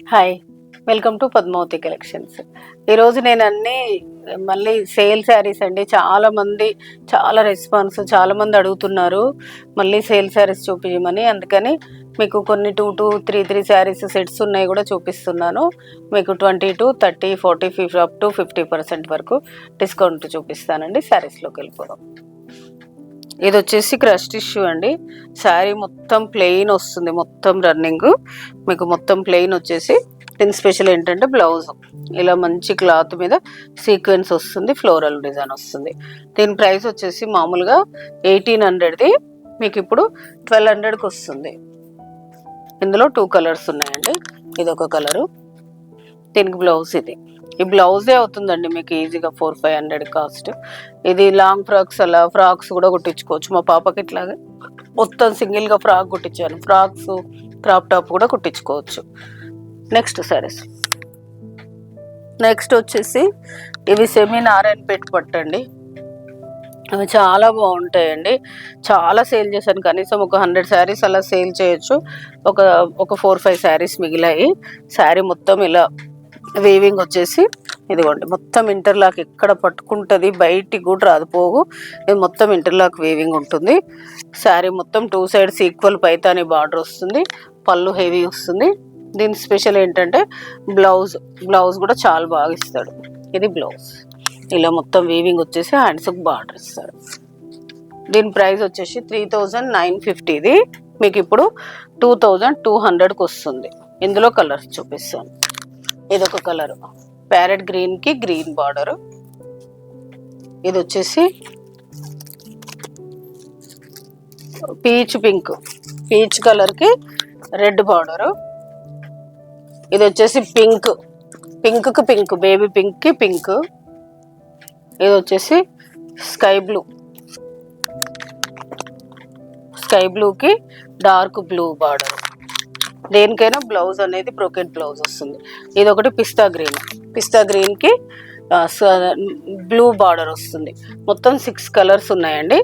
Hi, welcome to Padmavati collections. ఈరోజు నేను మళ్ళీ సేల్ శారీస్ అండి. చాలా రెస్పాన్స్, చాలామంది అడుగుతున్నారు మళ్ళీ సేల్ శారీస్ చూపించమని. అందుకని మీకు కొన్ని 2 to 3 శారీస్ సెట్స్ ఉన్నాయి కూడా చూపిస్తున్నాను. మీకు 20 to 30, 40, 50 అప్ టు 50% వరకు డిస్కౌంట్ చూపిస్తానండి. శారీస్లోకి వెళ్ళిపోదాం. ఇది వచ్చేసి క్రష్ టిష్యూ అండి. శారీ మొత్తం ప్లెయిన్ వస్తుంది, మొత్తం రన్నింగ్ మీకు మొత్తం ప్లెయిన్ వచ్చేసి. దీని స్పెషల్ ఏంటంటే బ్లౌజ్ ఇలా మంచి క్లాత్ మీద సీక్వెన్స్ వస్తుంది, ఫ్లోరల్ డిజైన్ వస్తుంది. దీని ప్రైస్ వచ్చేసి మామూలుగా 1800ది మీకు ఇప్పుడు 1200కి వస్తుంది. ఇందులో 2 కలర్స్ ఉన్నాయండి. ఇది ఒక కలరు, దీనికి బ్లౌజ్ ఇది. ఈ బ్లౌజే అవుతుందండి మీకు ఈజీగా 400-500 కాస్ట్. ఇది లాంగ్ ఫ్రాక్స్, అలా ఫ్రాక్స్ కూడా కుట్టించుకోవచ్చు. మా పాపకి ఇట్లాగా మొత్తం సింగిల్గా ఫ్రాక్ కుట్టించాను. ఫ్రాక్స్, క్రాప్ టాప్ కూడా కుట్టించుకోవచ్చు. నెక్స్ట్ సారీస్. నెక్స్ట్ వచ్చేసి ఇవి సెమీ నారాయణపేట పట్టండి. అవి చాలా బాగుంటాయండి. చాలా సేల్ చేశాను, కనీసం ఒక 100 శారీస్ అలా సేల్ చేయొచ్చు. ఒక 4-5 శారీస్ మిగిలాయి. శారీ మొత్తం ఇలా వీవింగ్ వచ్చేసి ఇదిగోండి, మొత్తం ఇంటర్లాక్ ఎక్కడ పట్టుకుంటుంది, బయటికి కూడా రాదు పోగు. ఇది మొత్తం ఇంటర్లాక్ వీవింగ్ ఉంటుంది. శారీ మొత్తం 2 sides ఈక్వల్ పైతాని బార్డర్ వస్తుంది. పళ్ళు హెవీ వస్తుంది. దీని స్పెషల్ ఏంటంటే బ్లౌజ్ కూడా చాలా బాగా ఇస్తాడు. ఇది బ్లౌజ్ ఇలా మొత్తం వీవింగ్ వచ్చేసి హ్యాండ్స్కి బార్డర్ ఇస్తాడు. దీని ప్రైస్ వచ్చేసి 3950. మీకు ఇప్పుడు 2200కి వస్తుంది. ఇందులో కలర్స్ చూపిస్తాను. ఇదొక కలర్, ప్యారెట్ గ్రీన్కి గ్రీన్ బార్డరు. ఇది వచ్చేసి పీచ్ కలర్కి రెడ్ బార్డరు. ఇది వచ్చేసి పింక్కి పింక్, బేబీ పింక్కి పింక్. ఇది వచ్చేసి స్కై బ్లూకి డార్క్ బ్లూ బార్డర్. దేనికైనా బ్లౌజ్ అనేది బ్రోకెట్ బ్లౌజ్ వస్తుంది. ఇది ఒకటి పిస్తా గ్రీన్కి బ్లూ బార్డర్ వస్తుంది. మొత్తం 6 కలర్స్ ఉన్నాయండి.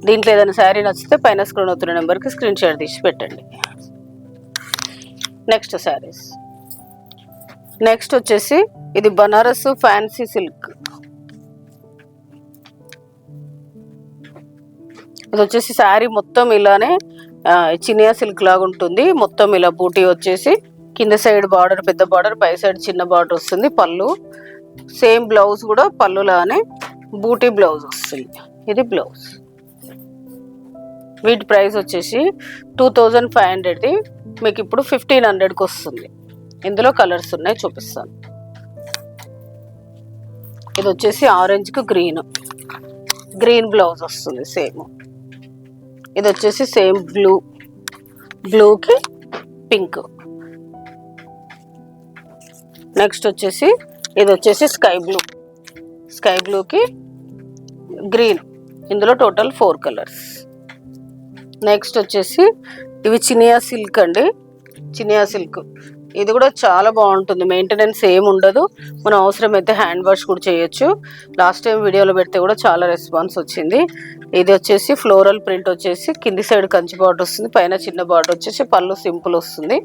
దీంట్లో ఏదైనా శారీ నచ్చితే పైన స్క్రీన్ అవుతున్న నెంబర్కి స్క్రీన్ షాట్ తీసి పెట్టండి. నెక్స్ట్ శారీస్. నెక్స్ట్ వచ్చేసి ఇది బనారస్ ఫ్యాన్సీ సిల్క్. ఇది వచ్చేసి శారీ మొత్తం ఇలానే చినియా సిల్క్ లాగా ఉంటుంది. మొత్తం ఇలా బూటీ వచ్చేసి కింద సైడ్ బార్డర్ పెద్ద బార్డర్, పై సైడ్ చిన్న బార్డర్ వస్తుంది. పళ్ళు సేమ్, బ్లౌజ్ కూడా పళ్ళులానే బూటీ బ్లౌజ్ వస్తుంది. ఇది బ్లౌజ్. వీటి ప్రైస్ వచ్చేసి 2500ది మీకు ఇప్పుడు 1500కి వస్తుంది. ఇందులో కలర్స్ ఉన్నాయి, చూపిస్తాను. ఇది వచ్చేసి ఆరెంజ్కి గ్రీన్ బ్లౌజ్ వస్తుంది సేమ్. ఇది వచ్చేసి సేమ్ బ్లూకి పింక్. నెక్స్ట్ వచ్చేసి ఇది వచ్చేసి స్కై బ్లూకి గ్రీన్. ఇందులో టోటల్ 4 కలర్స్. నెక్స్ట్ వచ్చేసి ఇవి చినియా సిల్క్ అండి. చినియా సిల్క్ ఇది కూడా చాలా బాగుంటుంది. మెయింటెనెన్స్ ఏం ఉండదు. మనం అవసరమైతే హ్యాండ్ వాష్ కూడా చేయొచ్చు. లాస్ట్ టైం వీడియోలో పెడితే కూడా చాలా రెస్పాన్స్ వచ్చింది. ఇది వచ్చేసి ఫ్లోరల్ ప్రింట్ వచ్చేసి కింది సైడ్ కంచి బార్డర్ వస్తుంది, పైన చిన్న బార్డర్ వచ్చేసి పళ్ళు సింపుల్ వస్తుంది.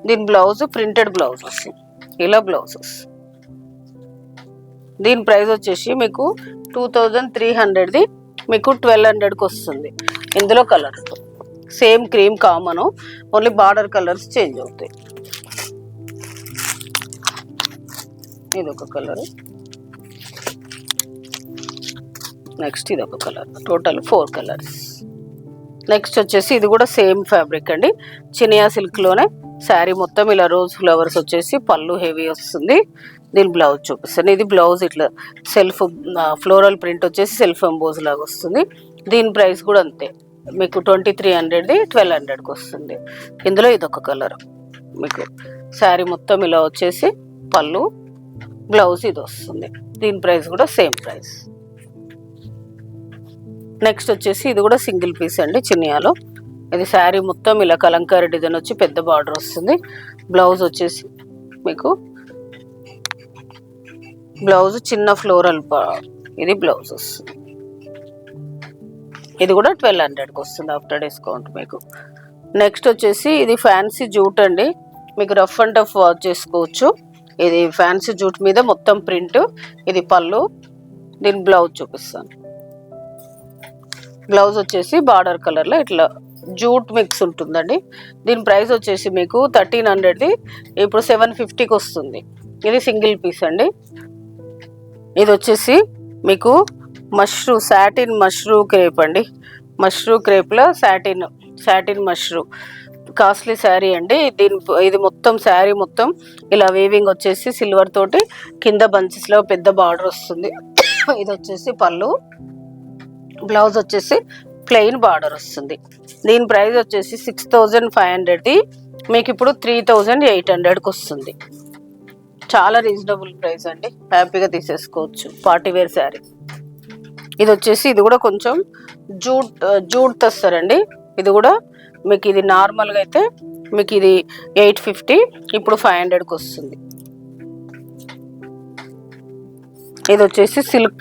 దీని బ్లౌజ్ ప్రింటెడ్ బ్లౌజ్ వస్తుంది. ఇలా బ్లౌజెస్. దీని ప్రైస్ వచ్చేసి మీకు 2300ది మీకు 1200కి వస్తుంది. ఇందులో colours same cream common, only border colours change అవుతాయి. ఇది ఒక కలర్. నెక్స్ట్ ఇది ఒక కలర్. Total 4 colours. నెక్స్ట్ వచ్చేసి ఇది కూడా సేమ్ ఫ్యాబ్రిక్ అండి. చినియా సిల్క్లోనే శారీ మొత్తం ఇలా రోజ్ ఫ్లవర్స్ వచ్చేసి పళ్ళు హెవీ వస్తుంది. దీని బ్లౌజ్ చూపిస్తాను. ఇది బ్లౌజ్ ఇట్లా సెల్ఫ్ ఫ్లోరల్ ప్రింట్ వచ్చేసి సెల్ఫ్ ఎంబోజ్ లాగా వస్తుంది. దీని ప్రైస్ కూడా అంతే, మీకు 2300ది 1200కి వస్తుంది. ఇందులో ఇదొక కలర్. మీకు శారీ మొత్తం ఇలా వచ్చేసి పళ్ళు, బ్లౌజ్ ఇది వస్తుంది. దీని ప్రైస్ కూడా సేమ్ ప్రైస్. నెక్స్ట్ వచ్చేసి ఇది కూడా సింగిల్ పీస్ అండి చినియాలో. ఇది శారీ మొత్తం ఇలా కలంకారీ డిజైన్ వచ్చి పెద్ద బార్డర్ వస్తుంది. బ్లౌజ్ వచ్చేసి మీకు బ్లౌజ్ చిన్న ఫ్లోరల్ ఇది బ్లౌజ్ వస్తుంది. ఇది కూడా 1200కి వస్తుంది ఆఫ్టర్ డిస్కౌంట్ మీకు. నెక్స్ట్ వచ్చేసి ఇది ఫ్యాన్సీ జూట్ అండి. మీకు రఫ్ అండ్ టఫ్ వాష్ చేసుకోవచ్చు. ఇది ఫ్యాన్సీ జూట్ మీద మొత్తం ప్రింట్. ఇది పళ్ళు. దీని బ్లౌజ్ చూపిస్తాను. బ్లౌజ్ వచ్చేసి బార్డర్ కలర్లో ఇట్లా జూట్ మిక్స్ ఉంటుందండి. దీని ప్రైస్ వచ్చేసి మీకు 1300ది ఇప్పుడు 750కి వస్తుంది. ఇది సింగిల్ పీస్ అండి. ఇది వచ్చేసి మీకు సాటిన్ మష్రూ క్రేప్ అండి. మష్రూ క్రేప్లో సాటిన్ మష్రూ కాస్ట్లీ శారీ అండి. ఇది మొత్తం శారీ మొత్తం ఇలా వీవింగ్ వచ్చేసి సిల్వర్ తోటి కింద బంచెస్లో పెద్ద బార్డర్ వస్తుంది. ఇది వచ్చేసి పళ్ళు. బ్లౌజ్ వచ్చేసి ప్లెయిన్ బార్డర్ వస్తుంది. దీని ప్రైస్ వచ్చేసి 6500ది మీకు ఇప్పుడు 3800కి వస్తుంది. చాలా రీజనబుల్ ప్రైస్ అండి. హ్యాపీగా తీసేసుకోవచ్చు. Party wear sari. ఇది వచ్చేసి ఇది కూడా కొంచెం జూట్ తెస్తారండి. ఇది కూడా మీకు ఇది నార్మల్గా అయితే మీకు ఇది 850, ఇప్పుడు 500కి వస్తుంది. ఇది వచ్చేసి సిల్క్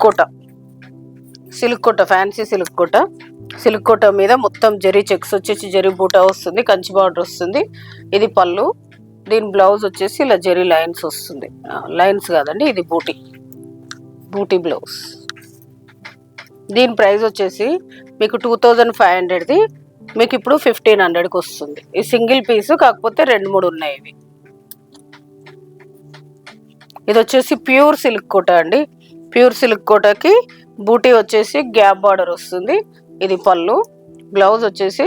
కోట ఫ్యాన్సీ సిల్క్ కోట మీద మొత్తం జరీ చెక్స్ వచ్చేసి జరీ బూటా వస్తుంది. కంచి బార్డర్ వస్తుంది. ఇది పళ్ళు. దీని బ్లౌజ్ వచ్చేసి ఇలా జరీ లైన్స్ వస్తుంది. లైన్స్ కాదండి, ఇది బూటీ బ్లౌజ్. దీని ప్రైస్ వచ్చేసి మీకు 2500ది మీకు ఇప్పుడు 1500కి వస్తుంది. ఈ సింగిల్ పీసు, కాకపోతే 2-3 ఉన్నాయి ఇవి. ఇది వచ్చేసి ప్యూర్ సిల్క్ కోట అండి. ప్యూర్ సిల్క్ కోటకి బూటీ వచ్చేసి గ్యాప్ బార్డర్ వస్తుంది. ఇది పళ్ళు. బ్లౌజ్ వచ్చేసి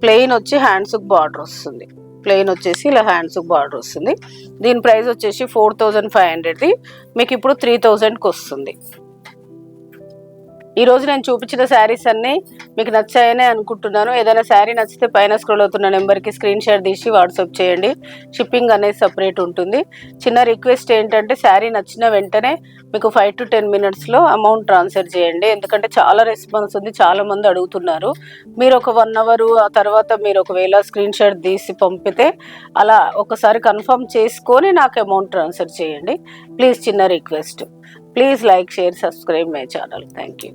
ప్లెయిన్ వచ్చి హ్యాండ్స్కి బార్డర్ వస్తుంది. ప్లెయిన్ వచ్చేసి ఇలా హ్యాండ్స్కి బార్డర్ వస్తుంది. దీని ప్రైస్ వచ్చేసి 4500ది మీకు ఇప్పుడు 3000కి వస్తుంది. ఈరోజు నేను చూపించిన శారీస్ అన్నీ మీకు నచ్చాయనే అనుకుంటున్నాను. ఏదైనా శారీ నచ్చితే పైన స్క్రోల్ అవుతున్న నెంబర్కి స్క్రీన్ షాట్ తీసి వాట్సాప్ చేయండి. షిప్పింగ్ అనేది సపరేట్ ఉంటుంది. చిన్న రిక్వెస్ట్ ఏంటంటే శారీ నచ్చిన వెంటనే మీకు 5 to 10 minutesలో అమౌంట్ ట్రాన్స్ఫర్ చేయండి. ఎందుకంటే చాలా రెస్పాన్స్ ఉంది, చాలామంది అడుగుతున్నారు. మీరు ఒక 1 hour ఆ తర్వాత మీరు ఒకవేళ స్క్రీన్ షాట్ తీసి పంపితే అలా ఒకసారి కన్ఫర్మ్ చేసుకొని నాకు అమౌంట్ ట్రాన్స్ఫర్ చేయండి. ప్లీజ్ చిన్న request. Please like, share, subscribe my channel. Thank you.